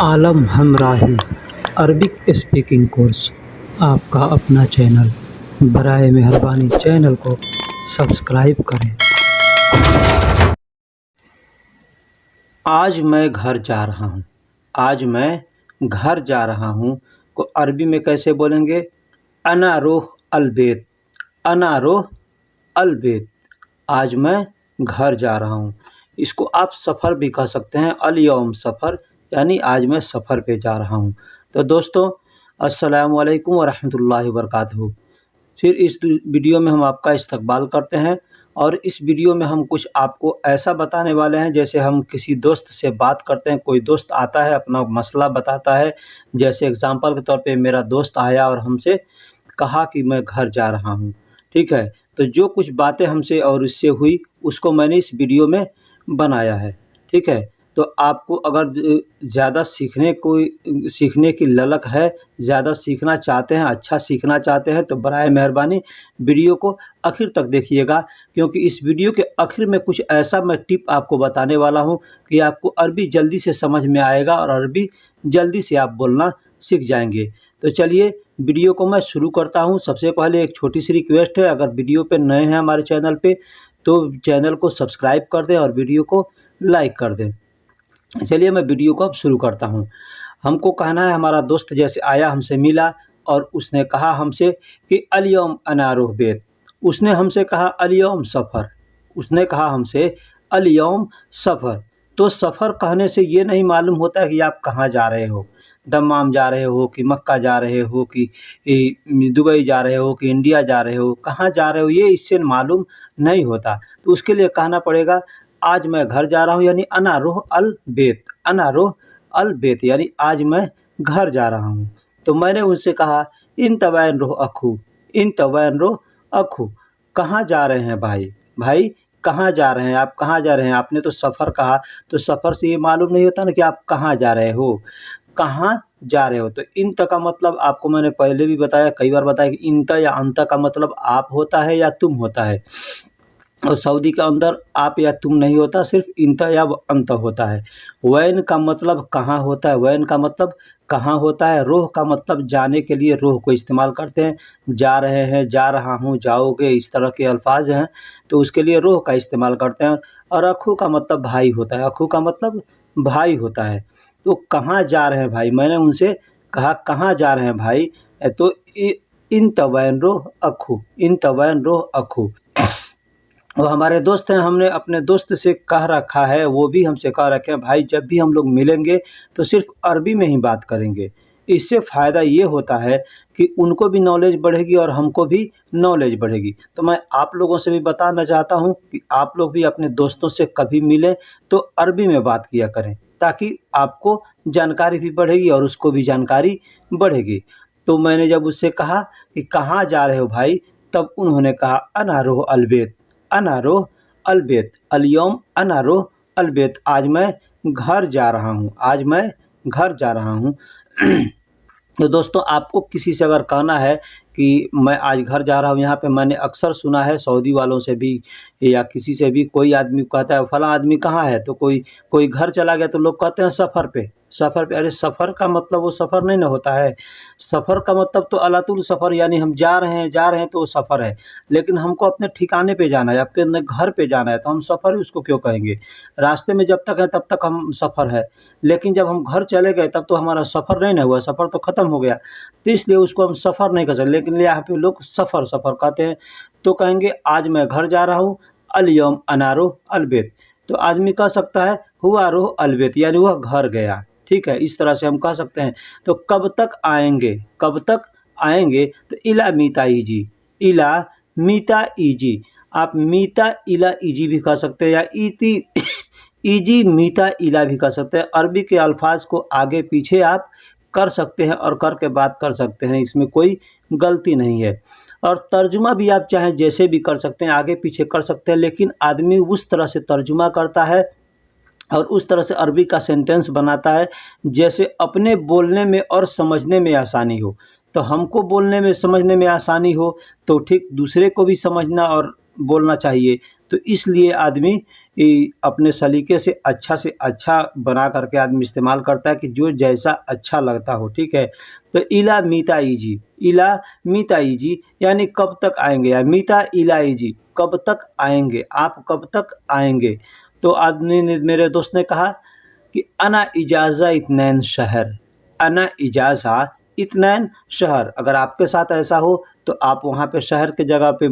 आलम हमराही Arabic speaking course आपका अपना channel. बराए मेहरबानी चैनल को सब्सक्राइब करें। आज मैं घर जा रहा हूँ। आज मैं घर जा रहा हूँ को अरबी में कैसे बोलेंगे? अना रोह अलबेत। अना रोह अलबेत। आज मैं घर जा रहा हूँ। इसको आप सफ़र भी कह सकते हैं। अल यौम सफ़र, यानी आज मैं सफ़र पे जा रहा हूँ। तो दोस्तों, अस्सलामु अलैकुम व रहमतुल्लाहि व बरकातहू। फिर इस वीडियो में हम आपका इस्तकबाल करते हैं और इस वीडियो में हम कुछ आपको ऐसा बताने वाले हैं जैसे हम किसी दोस्त से बात करते हैं। कोई दोस्त आता है, अपना मसला बताता है। जैसे एग्ज़ाम्पल के तौर पे मेरा दोस्त आया और हमसे कहा कि मैं घर जा रहा हूँ, ठीक है। तो जो कुछ बातें हमसे और इससे हुई उसको मैंने इस वीडियो में बनाया है, ठीक है। तो आपको अगर ज़्यादा सीखने की ललक है, ज़्यादा सीखना चाहते हैं, अच्छा सीखना चाहते हैं, तो बराए मेहरबानी वीडियो को आखिर तक देखिएगा, क्योंकि इस वीडियो के आखिर में कुछ ऐसा मैं टिप आपको बताने वाला हूँ कि आपको अरबी जल्दी से समझ में आएगा और अरबी जल्दी से आप बोलना सीख जाएंगे। तो चलिए वीडियो को मैं शुरू करता हूँ। सबसे पहले एक छोटी सी रिक्वेस्ट है, अगर वीडियो पे नए हैं हमारे चैनल पे तो चैनल को सब्सक्राइब कर दें और वीडियो को लाइक कर दें। चलिए मैं वीडियो को अब शुरू करता हूँ। हमको कहना है, हमारा दोस्त जैसे आया, हमसे मिला और उसने कहा हमसे कि अल यौम अना रुह बेत। उसने हमसे कहा अल यौम सफ़र। उसने कहा हमसे अल यौम सफ़र। तो सफ़र कहने से ये नहीं मालूम होता है कि आप कहाँ जा रहे हो, दम्माम जा रहे हो कि मक्का जा रहे हो कि दुबई जा रहे हो कि इंडिया जा रहे हो, कहाँ जा रहे हो ये इससे मालूम नहीं होता। तो उसके लिए कहना पड़ेगा आज मैं घर जा रहा हूँ, यानी अना रुह अल बेत। अना रुह अल बेत यानी आज मैं घर जा रहा हूँ। तो मैंने उनसे कहा इन तवैन रुह अखू। इन तवैन रुह अखू। कहाँ जा रहे हैं भाई? भाई कहाँ जा रहे हैं? आप कहाँ जा रहे हैं? आपने तो सफ़र कहा, तो सफ़र से ये मालूम नहीं होता ना कि आप कहाँ जा रहे हो, कहाँ जा रहे हो। तो इंत का मतलब आपको मैंने पहले भी बताया, कई बार बताया कि इंत या अंत का मतलब आप होता है या तुम होता है। और सऊदी के अंदर आप या तुम नहीं होता, सिर्फ इंत या अंत होता है। वैन का मतलब कहाँ होता है, वैन का मतलब कहाँ होता है। रोह का मतलब जाने के लिए रोह को इस्तेमाल करते हैं। जा रहे हैं, जा रहा हूँ, जाओगे, इस तरह के अल्फाज हैं तो उसके लिए रोह का इस्तेमाल करते हैं। और अखू का मतलब भाई होता है। अखू का मतलब भाई होता है। तो कहाँ जा रहे हैं भाई? मैंने उनसे कहा कहाँ जा रहे हैं भाई? तो इन तवैन रोह अखू। इन तवैन रोह अखू। वो हमारे दोस्त हैं, हमने अपने दोस्त से कह रखा है, वो भी हमसे कह रखे हैं भाई जब भी हम लोग मिलेंगे तो सिर्फ अरबी में ही बात करेंगे। इससे फ़ायदा ये होता है कि उनको भी नॉलेज बढ़ेगी और हमको भी नॉलेज बढ़ेगी। तो मैं आप लोगों से भी बताना चाहता हूँ कि आप लोग भी अपने दोस्तों से कभी मिलें तो अरबी में बात किया करें, ताकि आपको जानकारी भी बढ़ेगी और उसको भी जानकारी बढ़ेगी। तो मैंने जब उससे कहा कि कहाँ जा रहे हो भाई, तब उन्होंने कहा अना रुह अलबेत। अना रोह अलबेत। अलयौम अना रोह अलबेत। आज मैं घर जा रहा हूँ। आज मैं घर जा रहा हूँ। तो दोस्तों, आपको किसी से अगर कहना है कि मैं आज घर जा रहा हूँ, यहाँ पे मैंने अक्सर सुना है सऊदी वालों से भी या किसी से भी, कोई आदमी कहता है फलां आदमी कहाँ है, तो कोई घर चला गया तो लोग कहते हैं सफ़र पे। सफ़र पे, अरे सफ़र का मतलब वो सफ़र नहीं ना होता है। सफ़र का मतलब तो अलातुल सफ़र, यानी हम जा रहे हैं तो वो सफ़र है। लेकिन हमको अपने ठिकाने पे जाना है, अपने घर पे जाना है, तो हम सफ़र उसको क्यों कहेंगे? रास्ते में जब तक है तब तक हम सफ़र है, लेकिन जब हम घर चले गए तब तो हमारा सफ़र नहीं ना हुआ, सफ़र तो ख़त्म हो गया। तो इसलिए उसको हम सफ़र नहीं कह सकते, लेकिन यहाँ पे लोग सफ़र कहते हैं। तो कहेंगे आज मैं घर जा रहा हूँ, अल यौम अना रुह अलबेत। तो आदमी कह सकता है हुआ रुह अलबेत, यानी वह घर गया, ठीक है। इस तरह से हम कह सकते हैं। तो कब तक आएँगे? कब तक आएँगे? तो इला मीता ईजी। इला मीता ईजी। आप मीता इला ईजी भी कह सकते हैं या इती ईजी मीता इला भी कह सकते हैं। अरबी के अल्फाज को आगे पीछे आप कर सकते हैं और करके बात कर सकते हैं, इसमें कोई गलती नहीं है। और तर्जुमा भी आप चाहें जैसे भी कर सकते हैं, आगे पीछे कर सकते हैं, लेकिन आदमी उस तरह से तर्जुमा करता है और उस तरह से अरबी का सेंटेंस बनाता है जैसे अपने बोलने में और समझने में आसानी हो। तो हमको बोलने में समझने में आसानी हो तो ठीक दूसरे को भी समझना और बोलना चाहिए। तो इसलिए आदमी अपने सलीके से अच्छा बना करके आदमी इस्तेमाल करता है कि जो जैसा अच्छा लगता हो, ठीक है। तो इला मीता इजी, इला मीता इजी यानी कब तक आएँगे, या मीता इला इजी कब तक आएँगे, आप कब तक आएँगे। तो आदमी ने, मेरे दोस्त ने कहा कि अना इजाज़ा इत्नैन शहर, अना इजाज़ा इत्नैन शहर। अगर आपके साथ ऐसा हो तो आप वहाँ पे शहर के जगह पे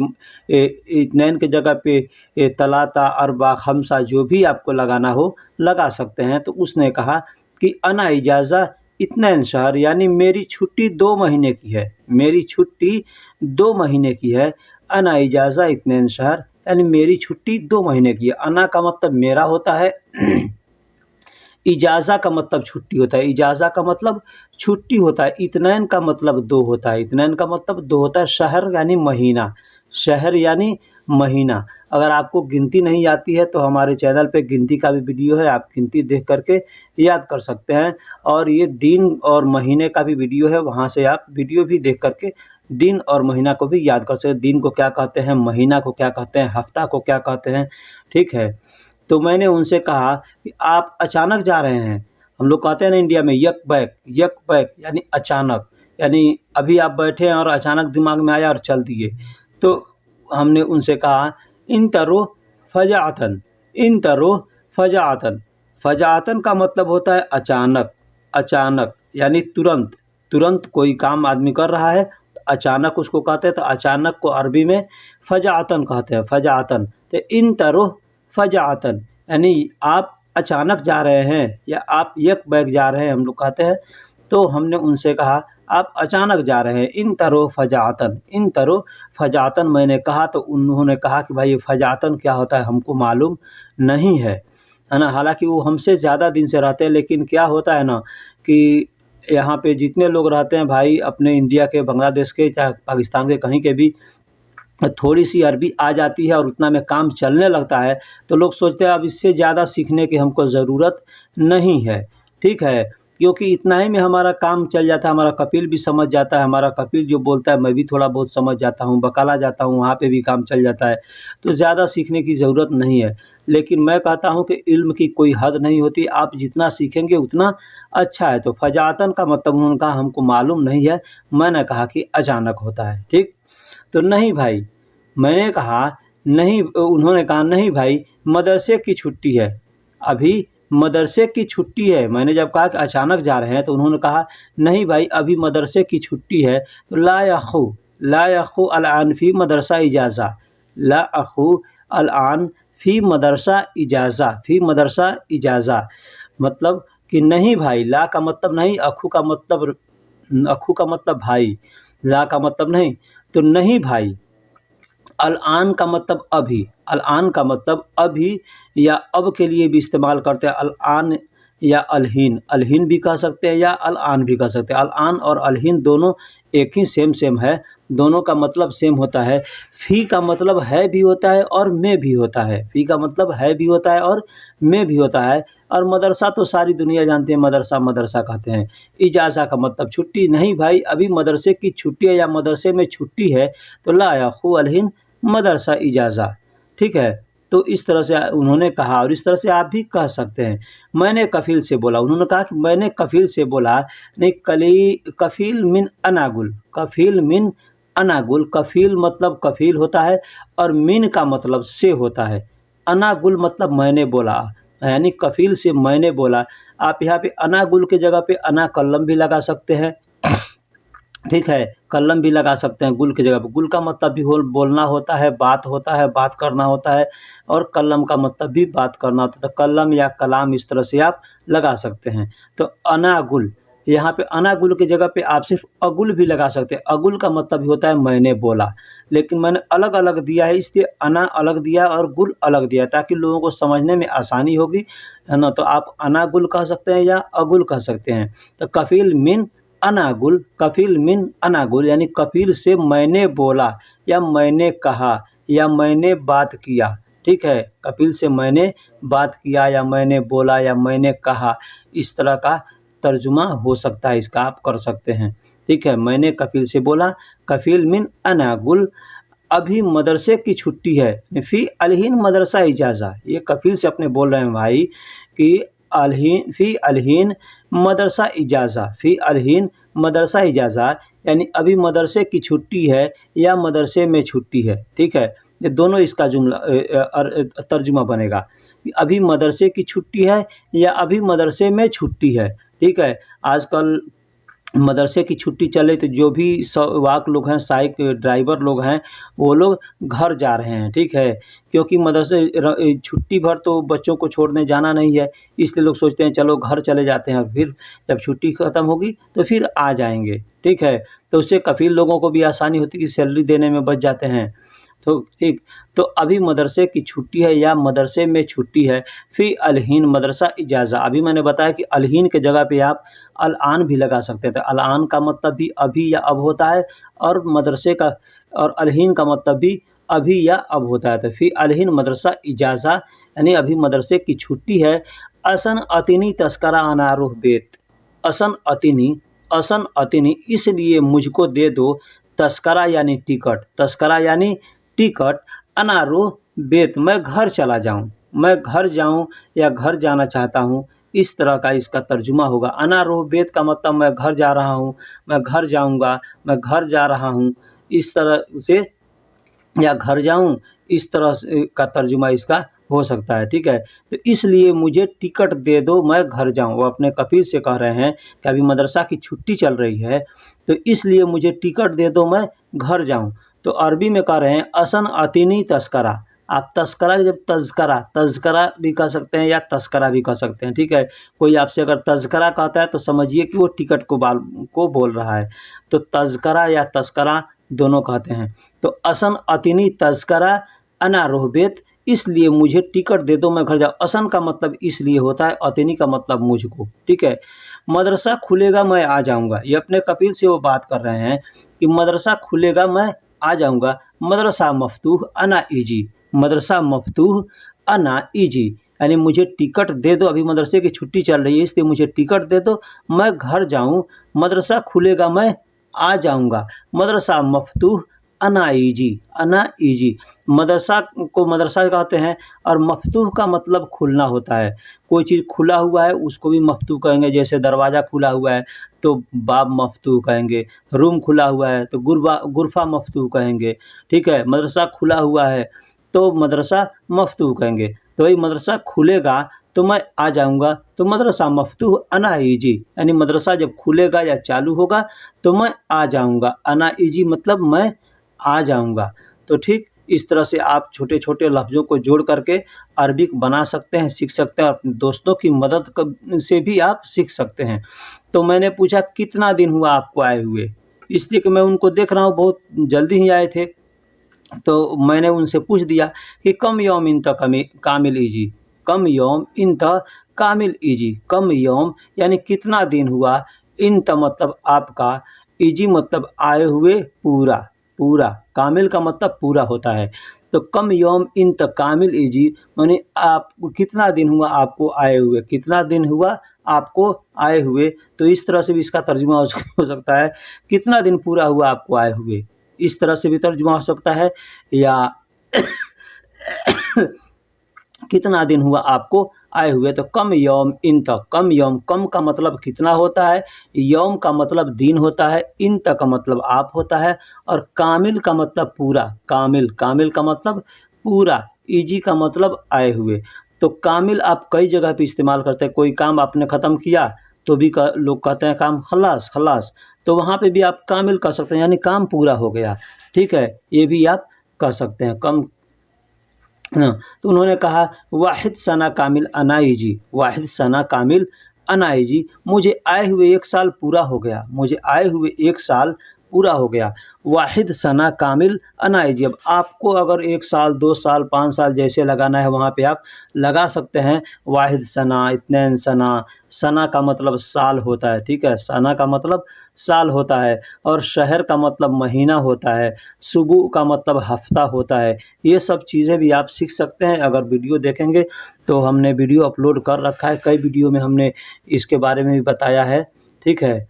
इत्नैन के जगह पे तलाता, अरबा, खमसा जो भी आपको लगाना हो लगा सकते हैं। तो उसने कहा कि अना इजाज़ा इत्नैन शहर यानी मेरी छुट्टी 2 महीने की है, मेरी छुट्टी 2 महीने की है। अना इजाज़ा इत्नैन शहर यानी मेरी छुट्टी 2 महीने की है। अना का मतलब मेरा होता है इजाज़ा का मतलब छुट्टी होता है, इजाज़ा का मतलब छुट्टी होता है, इत्नैन का मतलब 2 होता है, इत्नैन का मतलब 2 होता है। शहर यानी महीना, शहर यानी महीना। अगर आपको गिनती नहीं आती है तो हमारे चैनल पे गिनती का भी वीडियो है, आप गिनती देख कर के याद कर सकते हैं। और ये दिन और महीने का भी वीडियो है, वहाँ से आप वीडियो भी देख कर के दिन और महीना को भी याद कर सकते हैं। दिन को क्या कहते हैं, महीना को क्या कहते हैं, हफ्ता को क्या कहते हैं, ठीक है। तो मैंने उनसे कहा कि आप अचानक जा रहे हैं। हम लोग कहते हैं ना इंडिया में यक बैक यानी अचानक, यानी अभी आप बैठे हैं और अचानक दिमाग में आया और चल दिए। तो हमने उनसे कहा इन तरो फ़जाअतन, इन तरो फ़जाअतन। फ़जाअतन का मतलब होता है अचानक, अचानक यानी तुरंत, तुरंत कोई काम आदमी कर रहा है तो अचानक उसको कहते हैं। तो अचानक को अरबी में फ़जाअतन कहते हैं, फ़जाअतन। तो इन तरो फ़जाअतन यानी आप अचानक जा रहे हैं या आप यक बैक जा रहे हैं, हम लोग कहते हैं। तो हमने उनसे कहा आप अचानक जा रहे हैं, इन तरो फ़जाअतन, इन तरो फ़जाअतन मैंने कहा। तो उन्होंने कहा कि भाई ये फ़जाअतन क्या होता है, हमको मालूम नहीं है ना। हालाँकि वो हमसे ज़्यादा दिन से रहते हैं, लेकिन क्या होता है ना कि यहाँ पे जितने लोग रहते हैं भाई, अपने इंडिया के, बांग्लादेश के, चाहे पाकिस्तान के, कहीं के भी, थोड़ी-सी अरबी आ जाती है और उतना में काम चलने लगता है, तो लोग सोचते हैं अब इससे ज़्यादा सीखने की हमको ज़रूरत नहीं है, ठीक है। क्योंकि इतना ही में हमारा काम चल जाता है, हमारा कपिल भी समझ जाता है, हमारा कपिल जो बोलता है मैं भी थोड़ा बहुत समझ जाता हूँ, बकाला जाता हूँ वहाँ पे भी काम चल जाता है, तो ज़्यादा सीखने की ज़रूरत नहीं है। लेकिन मैं कहता हूँ कि इल्म की कोई हद नहीं होती, आप जितना सीखेंगे उतना अच्छा है। तो फ़जाअतन का मतलब उन्होंने कहा हमको मालूम नहीं है, मैंने कहा कि अचानक होता है, ठीक। तो नहीं भाई, मैंने कहा नहीं, उन्होंने कहा नहीं भाई मदरसे की छुट्टी है, अभी मदरसे की छुट्टी है। मैंने जब कहा कि अचानक जा रहे हैं तो उन्होंने कहा नहीं भाई अभी मदरसे की छुट्टी है। तो ला यख़ू अलआन फ़ी मदरसा इजाज़ा, ला अख़ू अलआन फ़ी मदरसा इजाज़ा, फ़ी मदरसा इजाज़ा मतलब कि नहीं भाई, ला का मतलब नहीं, अख़ू का मतलब भाई, ला का मतलब नहीं। तो नहीं भाई, अल-आन का मतलब अभी, अल-आन का मतलब अभी या अब के लिए भी इस्तेमाल करते हैं। अल-आन या अल-हिन, अल-हिन भी कह सकते हैं या अल-आन भी कह सकते हैं। अल-आन और अल-हिन दोनों एक ही सेम है, दोनों का मतलब सेम होता है। फ़ी का मतलब है भी होता है और में भी होता है, फ़ी का मतलब है भी होता है और में भी होता है। और मदरसा तो सारी दुनिया जानती है, मदरसा मदरसा कहते हैं। इजाज़ा का मतलब छुट्टी, नहीं भाई अभी मदरसे की छुट्टी है या मदरसे में छुट्टी है। तो ला यख़ू अल-हिन मदरसा इजाज़ा, ठीक है। तो इस तरह से उन्होंने कहा और इस तरह से आप भी कह सकते हैं। मैंने कफ़ील से बोला, उन्होंने कहा कि मैंने कफ़ील से बोला, नहीं कफ़ील मिन अनागुल, कफ़ील मिन अनागुल, कफ़ील मतलब कफ़ील होता है और मिन का मतलब से होता है। अनागुल मतलब मैंने बोला, यानी कफ़ील से मैंने बोला। आप यहाँ पे अनागुल के जगह पे अना कल्लम भी लगा सकते हैं, ठीक है, कलम भी लगा सकते हैं गुल की जगह पे। गुल का मतलब भी होल बोलना होता है, बात करना होता है, और कलम का मतलब भी बात करना होता है। तो कलम या कलाम इस तरह से आप लगा सकते हैं। तो अनागुल, यहाँ पे अनागुल की जगह पे आप सिर्फ़ अगुल भी लगा सकते हैं। अगुल का मतलब भी होता है मैंने बोला, लेकिन मैंने अलग-अलग दिया है, इसलिए अना अलग दिया और गुल अलग दिया है ताकि लोगों को समझने में आसानी होगी, है ना? तो आप अनागुल कह सकते हैं या अगुल कह सकते हैं। तो कफ़ील मिन अनागुल, कफ़ील मिन अनागुल यानी कफ़ील से मैंने बोला या मैंने कहा या मैंने बात किया, ठीक है। कफ़ील से मैंने बात किया या मैंने बोला या मैंने कहा, इस तरह का तर्जुमा हो सकता है, इसका आप कर सकते हैं, ठीक है। मैंने कफ़ील से बोला, कफ़ील मिन अनागुल अभी मदरसे की छुट्टी है। फ़ी अलहीन मदरसा इजाज़ा, ये कफ़ील से अपने बोल रहे हैं भाई कि अलहीन फ़ी अलहीन मदरसा इजाज़ा, फ़ी अलहीन मदरसा इजाज़ा यानी अभी मदरसे की छुट्टी है या मदरसे में छुट्टी है, ठीक है? ये दोनों इसका जुमला तर्जुमा बनेगा कि अभी मदरसे की छुट्टी है या अभी मदरसे में छुट्टी है, ठीक है? आजकल मदरसे की छुट्टी चले तो जो भी सवाक लोग हैं, सहायक ड्राइवर लोग हैं, वो लोग घर जा रहे हैं, ठीक है? क्योंकि मदरसे छुट्टी भर तो बच्चों को छोड़ने जाना नहीं है, इसलिए लोग सोचते हैं चलो घर चले जाते हैं, फिर जब छुट्टी ख़त्म होगी तो फिर आ जाएँगे, ठीक है? तो उससे कफ़ील लोगों को भी आसानी होती है कि सैलरी देने में बच जाते हैं। तो ठीक, तो अभी मदरसे की छुट्टी है या मदरसे में छुट्टी है, फ़ी अलहीन मदरसा इजाज़ा। अभी मैंने बताया कि अलहीन के जगह पे आप अल-आन भी लगा सकते थे। अल-आन का मतलब भी अभी या अब होता है और मदरसे का और अलहीन का मतलब भी अभी या अब होता है। तो फ़ी अलहीन मदरसा इजाज़ा यानी अभी मदरसे की छुट्टी है। असन अतिनी तस्करा अना रुह बेत। असन अतिनी असन अतिनी इसलिए मुझको दे दो तस्करा यानी टिकट, तस्करा यानी टिकट, अना रुह बेत मैं घर चला जाऊँ, मैं घर जाऊँ या घर जाना चाहता हूँ, इस तरह का इसका तर्जुमा होगा। अना रुह बेत का मतलब मैं घर जा रहा हूँ, मैं घर जाऊँगा, मैं घर जा रहा हूँ, इस तरह से या घर जाऊँ, इस तरह से का तर्जुमा इसका हो सकता है, ठीक है? तो इसलिए मुझे टिकट दे दो मैं घर जाऊँ। वो अपने कफ़ील से कह रहे हैं कि अभी मदरसा की छुट्टी चल रही है, तो इसलिए मुझे टिकट दे दो मैं घर जाऊँ। तो अरबी में कह रहे हैं असन अतिनी तस्करा। आप तस्करा जब तज़्करा भी कह सकते हैं या तस्करा भी कह सकते हैं, ठीक है? कोई आपसे अगर तज़्करा कहता है तो समझिए कि वो टिकट को बोल रहा है। तो तज़्करा या तस्करा दोनों कहते हैं। तो असन अतिनी तज़्करा अना रुहबेत इसलिए मुझे टिकट दे दो मैं घर जाऊँ। असन का मतलब इसलिए होता है, अतिनी का मतलब मुझको, ठीक है? मदरसा खुलेगा मैं आ जाऊँगा। ये अपने कफ़ील से वो बात कर रहे हैं कि मदरसा खुलेगा मैं आ जाऊँगा। मदरसा मफ़तूह अना ईजी, मदरसा मफ़तूह अना ईजी यानी मुझे टिकट दे दो, अभी मदरसे की छुट्टी चल रही है इसलिए मुझे टिकट दे दो, मैं घर जाऊँ। मदरसा खुलेगा मैं आ जाऊँगा। मदरसा मफ़तूह अना ईजी, अना ईजी मदरसा को मदरसा कहते हैं और मफ़तूह का मतलब खुलना होता है। कोई चीज़ खुला हुआ है उसको भी मफ़तूह कहेंगे, जैसे दरवाज़ा खुला हुआ है तो बाब मफ़तूह कहेंगे, रूम खुला हुआ है तो गुरफ़ा मफ़तूह कहेंगे, ठीक है? मदरसा खुला हुआ है तो मदरसा मफ़तूह कहेंगे। तो वही मदरसा खुलेगा तो मैं आ जाऊँगा, तो मदरसा मफ़तूह अना ईजी यानी मदरसा जब खुलेगा या चालू होगा तो मैं आ जाऊँगा। अना ईजी मतलब मैं आ जाऊँगा। तो ठीक इस तरह से आप छोटे-छोटे लफ्ज़ों को जोड़ करके अरबिक बना सकते हैं, सीख सकते हैं और अपने दोस्तों की मदद से भी आप सीख सकते हैं। तो मैंने पूछा कितना दिन हुआ आपको आए हुए? इसलिए कि मैं उनको देख रहा हूँ बहुत जल्दी ही आए थे। तो मैंने उनसे पूछ दिया कि कम यौम इंत कामिल ईजी, कम यौम इंत कामिल ईजी, कम यौम यानी कितना दिन हुआ, इंत मतलब आपका, ईजी मतलब आए हुए पूरा, पूरा, कामिल का मतलब पूरा होता है। तो कम यौम इंत कामिल ईजी माने आप कितना दिन हुआ आपको आए हुए, कितना दिन हुआ आपको आए हुए, तो इस तरह से भी इसका तर्जुमा हो सकता है, कितना दिन पूरा हुआ आपको आए हुए। इस तरह से भी तर्जुमा हो सकता है या कितना दिन हुआ आपको आए हुए, तो कम यौम इन तक, कम यौम, कम का मतलब कितना होता है, यौम का मतलब दिन होता है, इन तक का मतलब आप होता है और कामिल का मतलब पूरा, कामिल, कामिल का मतलब पूरा, ईजी का मतलब आए हुए। तो कामिल आप कई जगह पे इस्तेमाल करते हैं, कोई काम आपने ख़त्म किया तो भी लोग कहते हैं काम खलास खलास, तो वहाँ पे भी आप कामिल कह सकते हैं यानी काम पूरा हो गया, ठीक है? ये भी आप कह सकते हैं कम। हाँ, तो उन्होंने कहा वाहिद सना कामिल अनाइजी, वाहिद सना कामिल अनाइजी मुझे आए हुए 1 साल पूरा हो गया, मुझे आए हुए 1 साल पूरा हो गया। वाहिद सना कामिल अनाइजी, अब आपको अगर 1 साल, 2 साल, 5 साल जैसे लगाना है वहाँ पे आप लगा सकते हैं। वाहिद सना, इत्नैन सना, सना का मतलब साल होता है, ठीक है? सना का मतलब साल होता है और शहर का मतलब महीना होता है, सुबह का मतलब हफ्ता होता है। ये सब चीज़ें भी आप सीख सकते हैं अगर वीडियो देखेंगे, तो हमने वीडियो अपलोड कर रखा है, कई वीडियो में हमने इसके बारे में भी बताया है, ठीक है?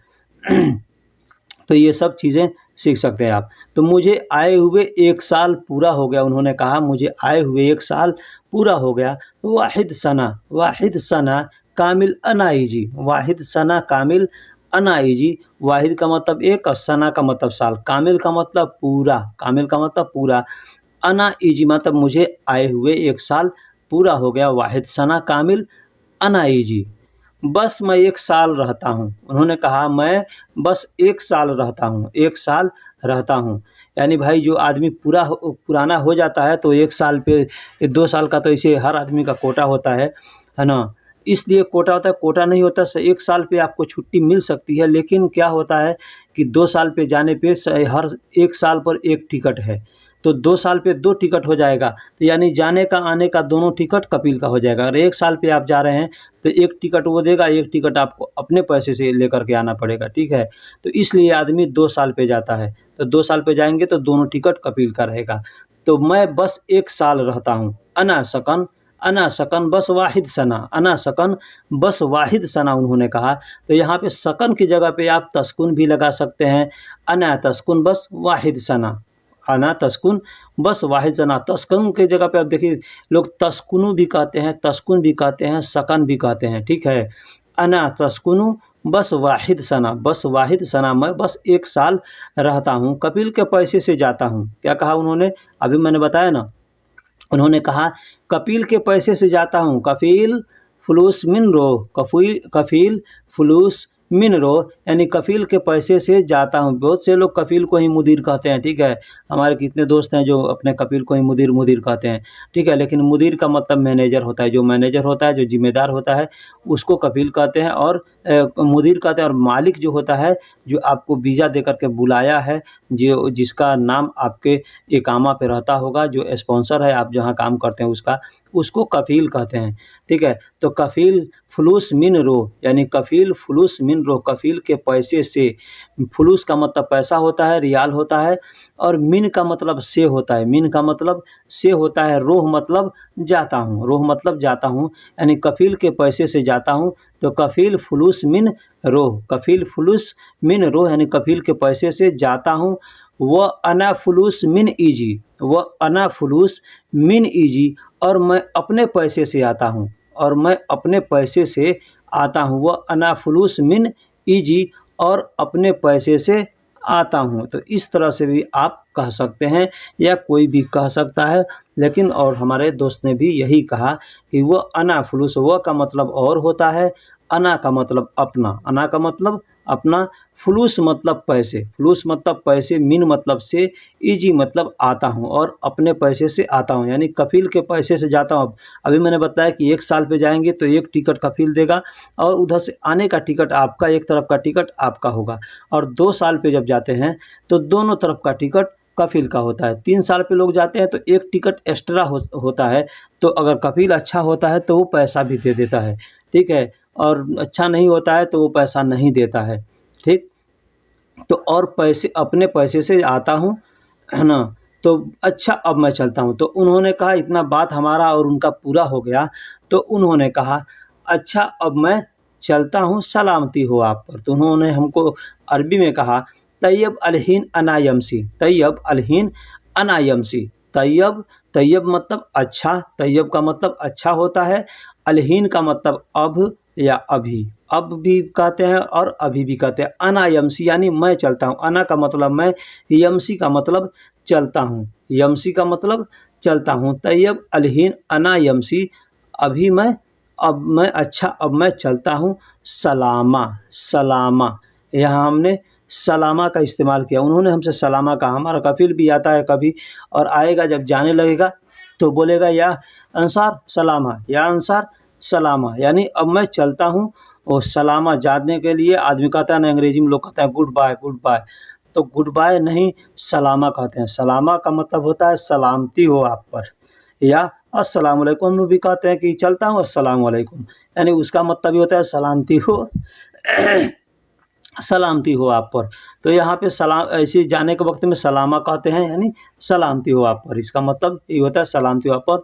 तो ये सब चीज़ें सीख सकते हैं आप। तो मुझे आए हुए 1 साल पूरा हो गया। उन्होंने कहा मुझे आए हुए 1 साल पूरा हो गया। वाहिद सना कामिल अनाइजी, वाहिद सना कामिल अनाइजी। वाहिद का मतलब एक और सना का मतलब साल, कामिल का मतलब पूरा, कामिल का मतलब पूरा, अनाइजी मतलब मुझे आए हुए 1 साल पूरा हो गया। वाहिद सना कामिल अनाइजी। बस मैं 1 साल रहता हूँ। उन्होंने कहा मैं बस 1 साल रहता हूँ, 1 साल रहता हूँ। यानी भाई जो आदमी पुराना हो जाता है तो 1 साल पे 2 साल का तो ऐसे हर आदमी का कोटा होता है ना? इसलिए कोटा होता है, कोटा नहीं होता 1 साल पे आपको छुट्टी मिल सकती है, लेकिन क्या होता है कि 2 साल पे जाने पे हर 1 साल पर 1 टिकट है। तो 2 साल पे 2 टिकट हो जाएगा, तो यानी जाने का आने का दोनों टिकट कपिल का हो जाएगा। अगर 1 साल पे आप जा रहे हैं तो 1 टिकट वो देगा, 1 टिकट आपको अपने पैसे से लेकर के आना पड़ेगा, ठीक है? तो इसलिए आदमी 2 साल पे जाता है, तो 2 साल पे जाएँगे तो दोनों टिकट कपिल का रहेगा। तो मैं बस 1 साल रहता हूँ। अना सकन बस वाहिद सना, अना सकन बस वाहिद सना उन्होंने कहा। तो यहाँ पे सकन की जगह पे आप तस्कुन भी लगा सकते हैं। अना तस्कुन बस वाहिद सना, अना तस्कुन बस वाहिद सना। तस्कुन की जगह पे आप देखिए लोग तस्कुनु भी कहते हैं, तस्कुन भी कहते हैं, सकन भी कहते हैं, ठीक है? अना तस्कुनु बस वाहिद सना, बस वाहिद सना मैं बस 1 साल रहता हूँ, कपिल के पैसे से जाता हूँ। क्या कहा उन्होंने? अभी मैंने बताया ना, उन्होंने कहा कपिल के पैसे से जाता हूँ, कफील फुलूस मिन रो, कफील फुलूस मिन रो, यानी कफील के पैसे से जाता हूँ। बहुत से लोग कफील को ही मुदीर कहते हैं, ठीक है? हमारे कितने दोस्त हैं जो अपने कफील को ही मुदीर कहते हैं, ठीक है? लेकिन मुदीर का मतलब मैनेजर होता है, जो मैनेजर होता है, जो जिम्मेदार होता है, उसको कफील कहते हैं। और मुदीर कहते हैं। और मालिक जो होता है, जो आपको वीज़ा दे कर के बुलाया है, जो जिसका नाम आपके इकामा पे रहता होगा, जो स्पॉन्सर है आप जहाँ काम करते हैं उसका, उसको कफ़ील कहते हैं, ठीक है? तो कफ़ील फ़ुलूस मिन रो, यानी कफ़ील फ़ुलूस मिन रो, कफ़ील के पैसे से। फ़ुलूस का मतलब पैसा होता है, रियाल होता है, और मिन का मतलब से होता है, मिन का मतलब से होता है, रोह मतलब जाता हूँ, रोह मतलब जाता हूँ, यानी कफ़ील के पैसे से जाता हूँ। तो कफ़ील फ़ुलूस मिन रोह, कफ़ील फ़ुलूस मिन रोह यानी कफ़ील के पैसे से जाता हूँ। व अना फ़ुलूस मिन ईजी, व अना फ़ुलूस मिन ईजी, और मैं अपने पैसे से आता हूँ, और मैं अपने पैसे से आता हूँ। व अना फ़ुलूस मिन ईजी, और अपने पैसे से आता हूँ। तो इस तरह से भी आप कह सकते हैं, या कोई भी कह सकता है, लेकिन और हमारे दोस्त ने भी यही कहा कि वो अना फ़ुलूस, व का मतलब और होता है, अना का मतलब अपना, अना का मतलब अपना, फ़ुलूस मतलब पैसे, फ़ुलूस मतलब पैसे, मिन मतलब से, ईजी मतलब आता हूँ, और अपने पैसे से आता हूँ, यानी कफ़ील के पैसे से जाता हूँ। अभी मैंने बताया कि 1 साल पे जाएँगे तो 1 टिकट कफ़ील देगा, और उधर से आने का टिकट आपका, एक तरफ का टिकट आपका होगा। और 2 साल पे जब जाते हैं तो दोनों तरफ का टिकट कफ़ील का होता है। 3 साल पे लोग जाते हैं तो 1 टिकट एक्स्ट्रा होता है, तो अगर कफ़ील अच्छा होता है तो वो पैसा भी दे देता है, ठीक है? और अच्छा नहीं होता है तो वो पैसा नहीं देता है, ठीक? तो और पैसे, अपने पैसे से आता हूँ, है ना? तो अच्छा अब मैं चलता हूँ। तो उन्होंने कहा इतना बात हमारा और उनका पूरा हो गया, तो उन्होंने कहा अच्छा अब मैं चलता हूँ, सलामती हो आप पर। तो उन्होंने हमको अरबी में कहा तैयब अलहीन अनायमसी, तैयब अलहीन अनायमसी। तैयब, तैयब मतलब अच्छा, तैयब का मतलब अच्छा होता है, अलहीन का मतलब अब या अभी, अब भी कहते हैं और अभी भी कहते हैं। अना यमसी यानी मैं चलता हूँ, अना का मतलब मैं, यमसी का मतलब चलता हूँ, यमसी का मतलब चलता हूँ। तैयब अलहीन अना यमसी, अभी मैं, अब मैं अच्छा, अब मैं चलता हूँ। सलामा, सलामा, यहाँ हमने सलामा का इस्तेमाल किया। उन्होंने हमसे सलामा कहा। हमारा कफ़ील भी आता है कभी, और आएगा जब जाने लगेगा तो बोलेगा या अंसार सलामा, या अंसार सलामा, यानी अब मैं चलता हूँ। और सलामा जाने के लिए आदमी कहता है ना, अंग्रेजी में लोग कहते हैं गुड बाय, गुड बाय। तो गुड बाय नहीं, सलामा कहते हैं। सलामा का मतलब होता है सलामती हो आप पर, या अस्सलाम वालेकुम हम लोग भी कहते हैं कि चलता हूँ अस्सलाम वालेकुम, यानी उसका मतलब ये होता है सलामती हो सलामती हो आप पर। तो यहाँ पे सलाम, ऐसे जाने के वक्त में सलामा कहते हैं, यानी सलामती हो आप पर, इसका मतलब ये होता है सलामती हो आप पर।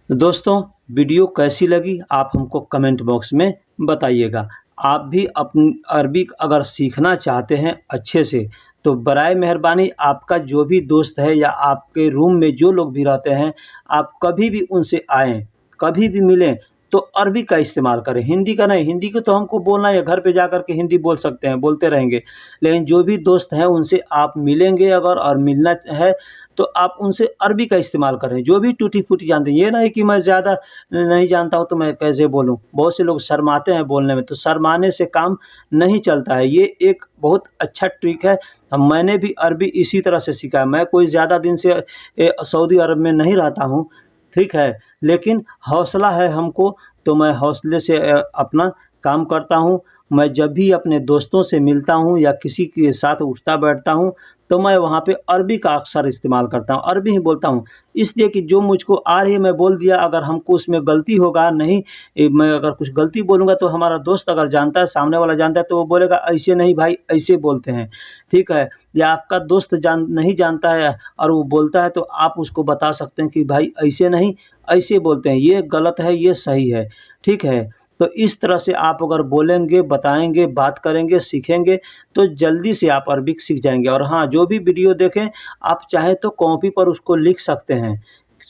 दोस्तों वीडियो कैसी लगी आप हमको कमेंट बॉक्स में बताइएगा। आप भी अपनी अरबी अगर सीखना चाहते हैं अच्छे से, तो बराए मेहरबानी आपका जो भी दोस्त है या आपके रूम में जो लोग भी रहते हैं, आप कभी भी उनसे आएँ, कभी भी मिलें तो अरबी का इस्तेमाल करें, हिंदी का नहीं। हिंदी को तो हमको बोलना है, घर पे जाकर के हिंदी बोल सकते हैं, बोलते रहेंगे। लेकिन जो भी दोस्त हैं उनसे आप मिलेंगे अगर और मिलना है तो आप उनसे अरबी का इस्तेमाल करें, जो भी टूटी-फूटी जानते हैं। ये नहीं कि मैं ज़्यादा नहीं जानता हूँ तो मैं कैसे बोलूँ। बहुत से लोग शर्माते हैं बोलने में, तो शर्माने से काम नहीं चलता है। ये एक बहुत अच्छा ट्रिक है। मैंने भी अरबी इसी तरह से सीखा है। मैं कोई ज़्यादा दिन से सऊदी अरब में नहीं रहता हूँ, ठीक है? लेकिन हौसला है हमको, तो मैं हौसले से अपना काम करता हूँ। मैं जब भी अपने दोस्तों से मिलता हूँ या किसी के साथ उठता बैठता हूँ, तो मैं वहाँ पे अरबी का अक्सर इस्तेमाल करता हूँ, अरबी ही बोलता हूँ। इसलिए कि जो मुझको आ रही है मैं बोल दिया, अगर हमको उसमें गलती होगा नहीं मैं अगर कुछ गलती बोलूँगा तो हमारा दोस्त अगर जानता है, सामने वाला जानता है तो वो बोलेगा ऐसे नहीं भाई, ऐसे बोलते हैं, ठीक है? या आपका दोस्त नहीं जानता है और वो बोलता है तो आप उसको बता सकते हैं कि भाई ऐसे नहीं, ऐसे बोलते हैं, ये गलत है, ये सही है, ठीक है? तो इस तरह से आप अगर बोलेंगे, बताएँगे, बात करेंगे, सीखेंगे तो जल्दी से आप अरबिक सीख जाएँगे। और हाँ, जो भी वीडियो देखें आप चाहें तो कॉपी पर उसको लिख सकते हैं।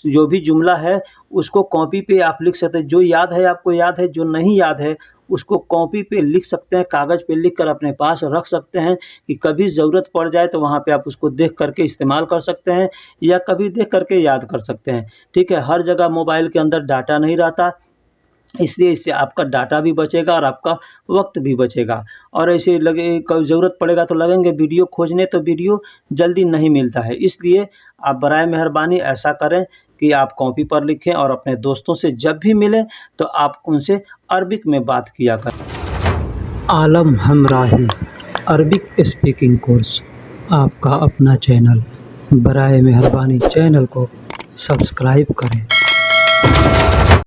जो भी जुमला है उसको कॉपी पे आप लिख सकते हैं, जो याद है आपको याद है, जो नहीं याद है उसको कॉपी पे लिख सकते हैं, कागज़ पे लिख कर अपने पास रख सकते हैं कि कभी ज़रूरत पड़ जाए तो वहाँ पे आप उसको देख कर के इस्तेमाल कर सकते हैं या कभी देख कर के याद कर सकते हैं, ठीक है? हर जगह मोबाइल के अंदर डाटा नहीं रहता, इसलिए इससे आपका डाटा भी बचेगा और आपका वक़्त भी बचेगा। और ऐसे लगे कभी ज़रूरत पड़ेगा तो लगेंगे वीडियो खोजने, तो वीडियो जल्दी नहीं मिलता है। इसलिए आप बराए मेहरबानी ऐसा करें कि आप कॉपी पर लिखें और अपने दोस्तों से जब भी मिलें तो आप उनसे अरबिक में बात किया करें। आलम हमराही अरबिक स्पीकिंग कोर्स, आपका अपना चैनल। बराए मेहरबानी चैनल को सब्सक्राइब करें।